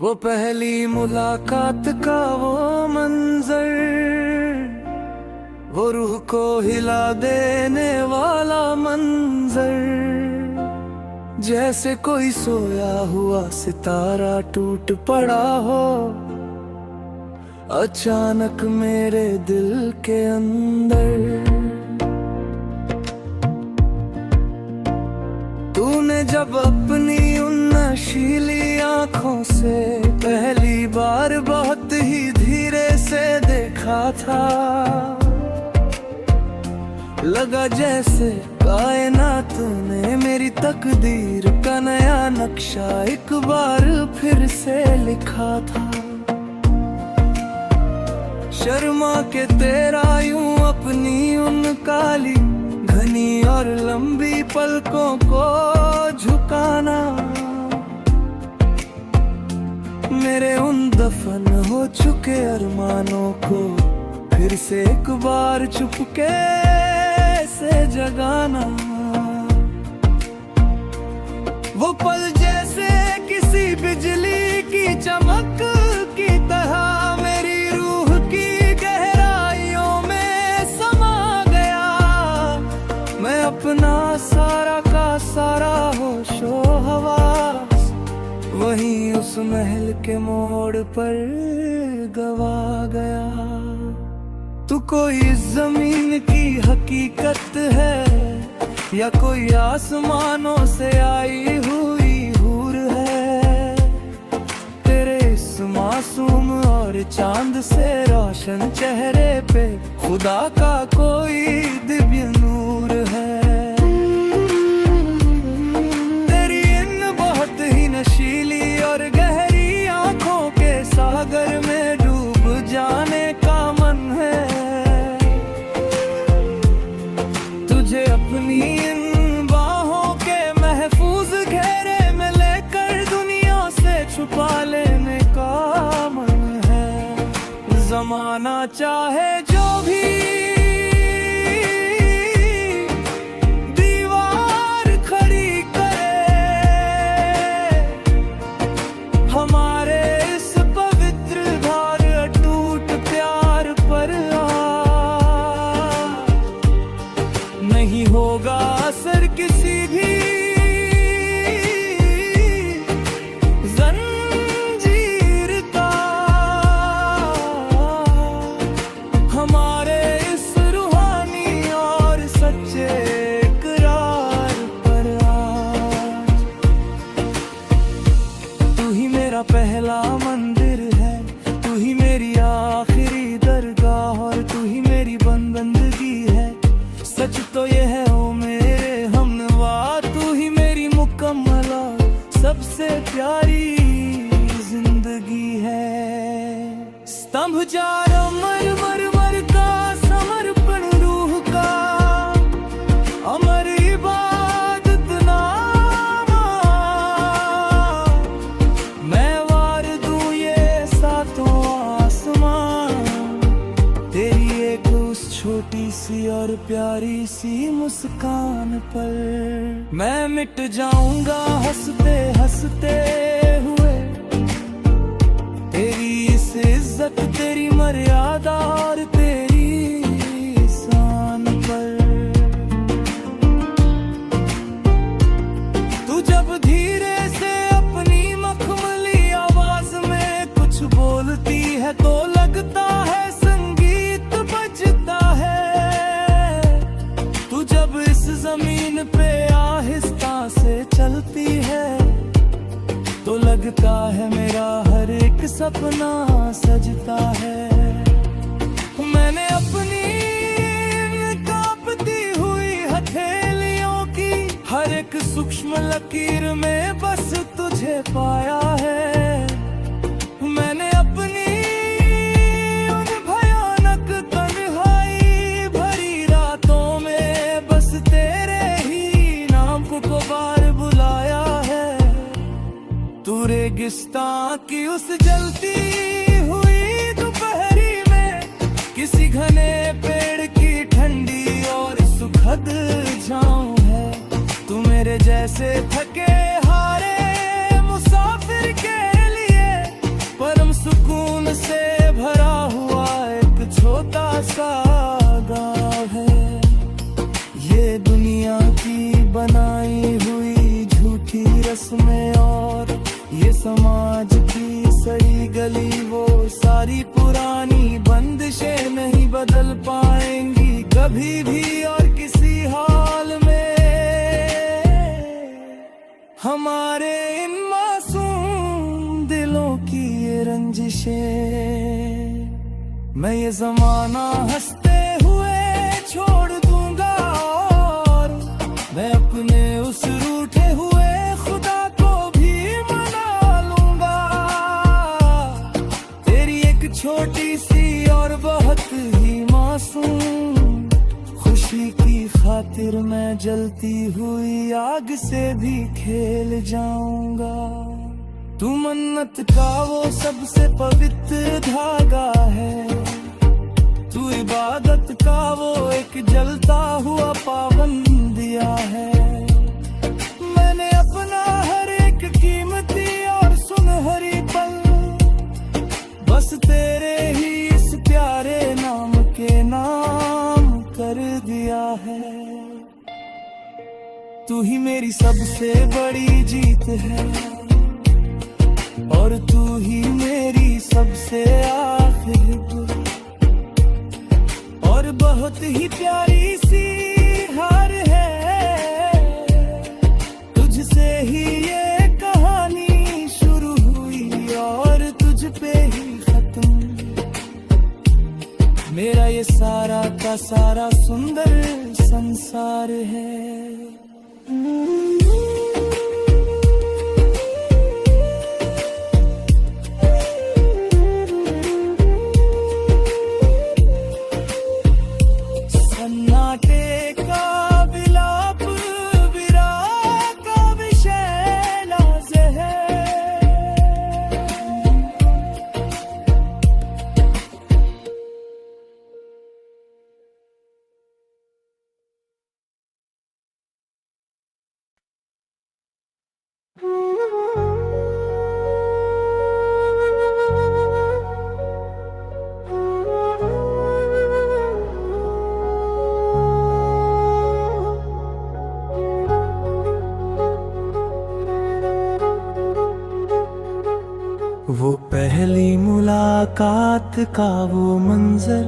वो पहली मुलाकात का वो मंजर, वो रूह को हिला देने वाला मंजर, जैसे कोई सोया हुआ सितारा टूट पड़ा हो अचानक मेरे दिल के अंदर। तूने जब अपनी उन नशीली आँखों से पहली बार बहुत ही धीरे से देखा था, लगा जैसे कायनात ने मेरी तकदीर का नया नक्शा एक बार फिर से लिखा था। शर्मा के तेरा यूं अपनी उन काली घनी और लंबी पलकों को झुकाना, मेरे उन दफन हो चुके अरमानों को फिर से एक बार चुपके से जगाना। वो पल जैसे किसी बिजली की चमक की तरह मेरी रूह की गहराइयों में समा गया। मैं अपना सारा का सारा होशो हवास वहीं उस महल के मोड़ पर गवा गया। तू कोई जमीन की हकीकत है या कोई आसमानों से आई हुई हूर है, तेरे इस मासूम और चांद से रोशन चेहरे पे खुदा का कोई दिव्य नूर है। तेरी इन बहुत ही नशीली और गहरी आंखों के सागर में डूब जाने का मन है। तुझे अपनी इन बाहों के महफूज घेरे में लेकर दुनिया से छुपा लेने का मन है। जमाना चाहे जो भी दीवार खड़ी करे, हमारे इस पवित्र धार अटूट प्यार पर नहीं होगा असर किसी भी जंजीर का। हमारे इस रूहानी और सच्चे इकरार पर आज तू ही मेरा पहला मंदिर है, तू ही मेरी आखिरी दरगाह और तू ही मेरी बंदगी है। सच तो ये है ओ मेरे हमनवा, तू ही मेरी मुकम्मल सबसे प्यारी जिंदगी है। स्तंभ जारा मर मर मर का समर्पण रूह का अमर इबादत नामा, मैं वार दूं ये सातों आसमां तेरी एक उस छोटी सी और प्यारी सी मुस्कान पर। मैं मिट जाऊंगा हंसते हंसते हुए तेरी इस इज्जत तेरी मर्यादा और तेरी शान पर। तू जब धीरे से अपनी मखमली आवाज में कुछ बोलती है तो लगता है संगीत बजता है। तू जब इस जमीन पे आहिस्ता से चलती है तो लगता है मेरा हर एक सपना सजता है। मैंने अपनी कांपती हुई हथेलियों की हर एक सूक्ष्म लकीर में बस तुझे पाया है। मैंने अपनी उन भयानक तन्हाई भरी रातों में बस तेरे ही नाम को बार बुलाया है। तू रेगिस्तान की उस जलती हुई दोपहरी में किसी घने पेड़ की ठंडी और सुखद छाँव है। तू मेरे जैसे थके हारे मुसाफिर के लिए ये जमाना हंसते हुए छोड़ दूंगा और मैं अपने उस रूठे हुए खुदा को भी मना लूंगा। तेरी एक छोटी सी और बहुत ही मासूम खुशी की खातिर मैं जलती हुई आग से भी खेल जाऊंगा। तू मन्नत का वो सबसे पवित्र धागा है, तू इबादत का वो एक जलता हुआ पावन दिया है। मैंने अपना हर एक कीमती और सुनहरी पल बस तेरे ही इस प्यारे नाम के नाम कर दिया है। तू ही मेरी सबसे बड़ी जीत है और तू ही मेरी सबसे आखिरी और बहुत ही प्यारी सी हार है। तुझसे ही ये कहानी शुरू हुई और तुझ पे ही खत्म। मेरा ये सारा का सारा सुंदर संसार है। सन्नाटे का विलाप विरह का विषय नाज़ है। वो पहली मुलाकात का वो मंजर,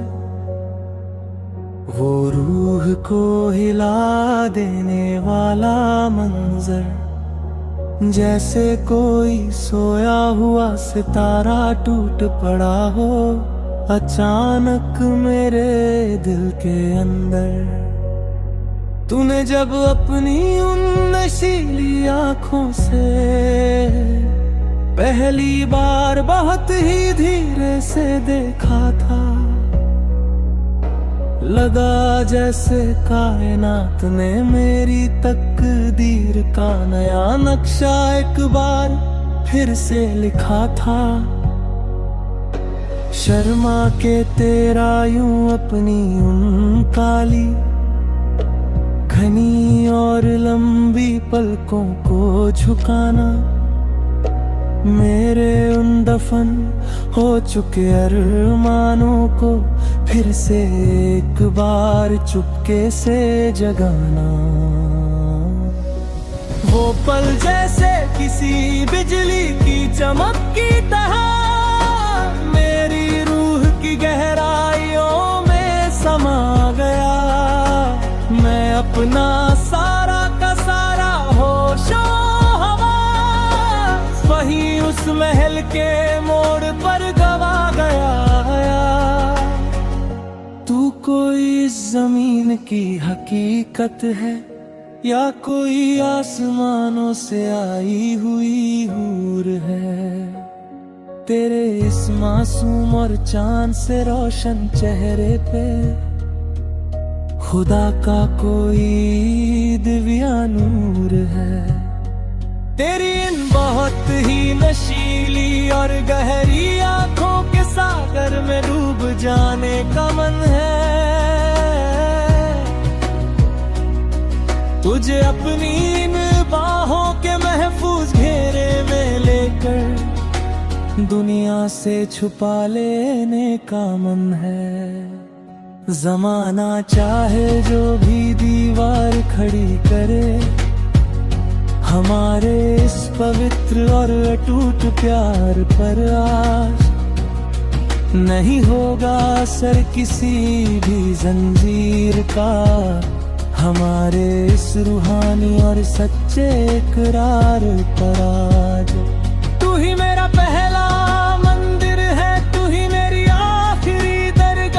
वो रूह को हिला देने वाला मंजर, जैसे कोई सोया हुआ सितारा टूट पड़ा हो अचानक मेरे दिल के अंदर। तूने जब अपनी उन नशीली आँखों से पहली बार बहुत ही धीरे से देखा था, लगा जैसे कायनात ने मेरी तकदीर का नया नक्शा एक बार फिर से लिखा था। शर्मा के तेरा यूं अपनी उन काली घनी और लंबी पलकों को झुकाना, मेरे उन दफन हो चुके अरमानों को फिर से एक बार चुपके से जगाना। वो पल जैसे किसी बिजली की चमक की तरह मेरी रूह की गहराइयों में समा गया। मैं अपना सारा का सारा होशो वहीं उस महल के मोड़ पर गवा गया। तू कोई जमीन की हकीकत है या कोई आसमानों से आई हुई हूर है। तेरे इस मासूम और चांद से रोशन चेहरे पे खुदा का कोई दिव्या नूर है। तेरी इन बहुत ही नशीली और गहरी आंखों के सागर में डूब जाने का मन है। तुझे अपनी इन बाहों के महफूज घेरे में लेकर दुनिया से छुपा लेने का मन है। जमाना चाहे जो भी दीवार खड़ी करे, हमारे इस पवित्र और अटूट प्यार पर आज नहीं होगा असर किसी भी जंजीर का। हमारे इस रूहानी और सच्चे इकरार पर आज तू ही मेरा पहला मंदिर है, तू ही मेरी आखिरी दरगाह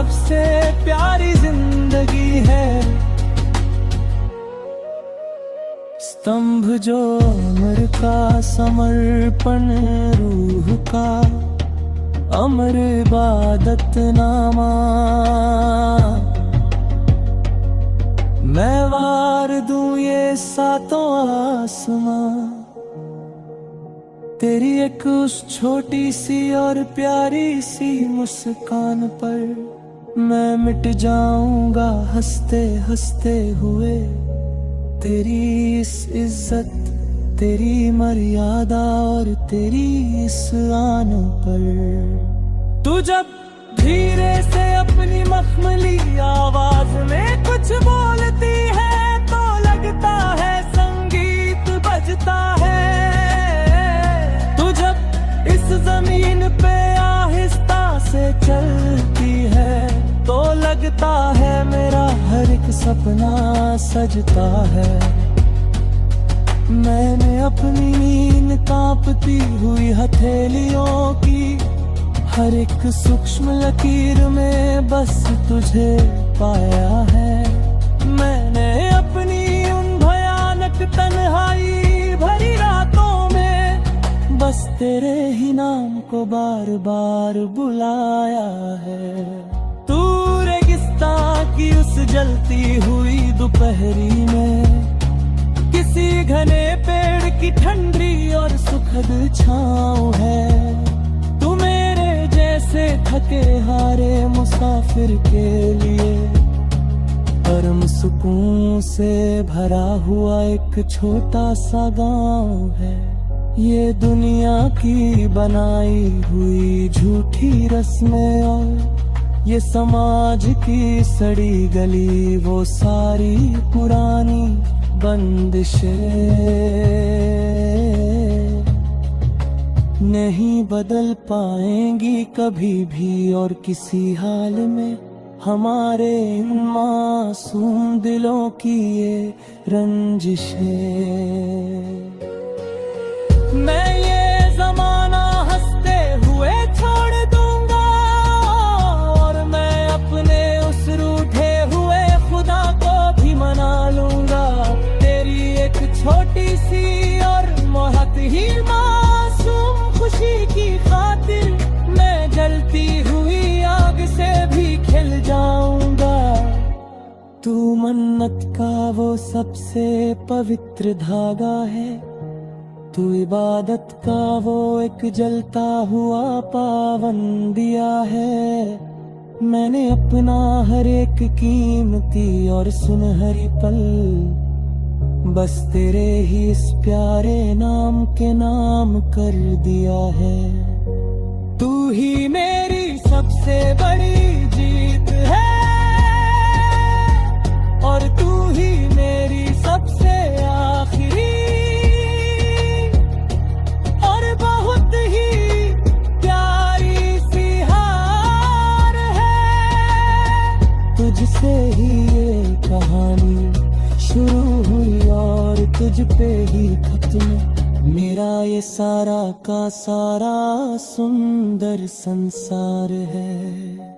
सबसे प्यारी जिंदगी है। स्तंभ जो अमर का समर्पण रूह का अमर इबादत नामा। मैं वार दूं ये सातों आसमां तेरी एक उस छोटी सी और प्यारी सी मुस्कान पर। मैं मिट जाऊंगा हंसते हंसते हुए तेरी इस इज्जत, तेरी मर्यादा और तेरी इस आन पर। तू जब धीरे से अपनी मखमली आवाज में कुछ बोलती है तो लगता है संगीत बजता है। तू जब इस जमीन पे आहिस्ता से चलती है तो लगता है मेरा हर एक सपना सजता है। मैंने अपनी नींद कांपती हुई हथेलियों की हर एक सूक्ष्म लकीर में बस तुझे पाया है। मैंने अपनी उन भयानक तन्हाई भरी रातों में बस तेरे ही नाम को बार बार बुलाया है। तू रेगिस्तान की उस जलती हुई दोपहरी में किसी घने पेड़ की ठंडी और सुखद छाँव है। तू मेरे जैसे थके हारे मुसाफिर के लिए परम सुकून से भरा हुआ एक छोटा सा गांव है। ये दुनिया की बनाई हुई झूठी रस्में और ये समाज की सड़ी गली वो सारी पुरानी बंदिशें नहीं बदल पाएंगी कभी भी और किसी हाल में हमारे इन मासूम दिलों की ये रंजिशें। मैं ये जमाना हंसते हुए छोड़ दूंगा और मैं अपने उस रूठे हुए खुदा को भी मना लूंगा। तेरी एक छोटी सी और बहुत ही मासूम खुशी की खातिर मैं जलती हुई आग से भी खिल जाऊंगा। तू मन्नत का वो सबसे पवित्र धागा है। तू इबादत का वो एक जलता हुआ पावन दिया है। मैंने अपना हर एक कीमती और सुनहरी पल बस तेरे ही इस प्यारे नाम के नाम कर दिया है। तू ही मेरी सबसे बड़ी जीत है और तू ही मेरी सबसे आखिरी और बहुत ही प्यारी सी हार है। तुझसे ही ये कहानी शुरू हुई और तुझ पे ही खत्म मेरा ये सारा का सारा सुंदर संसार है।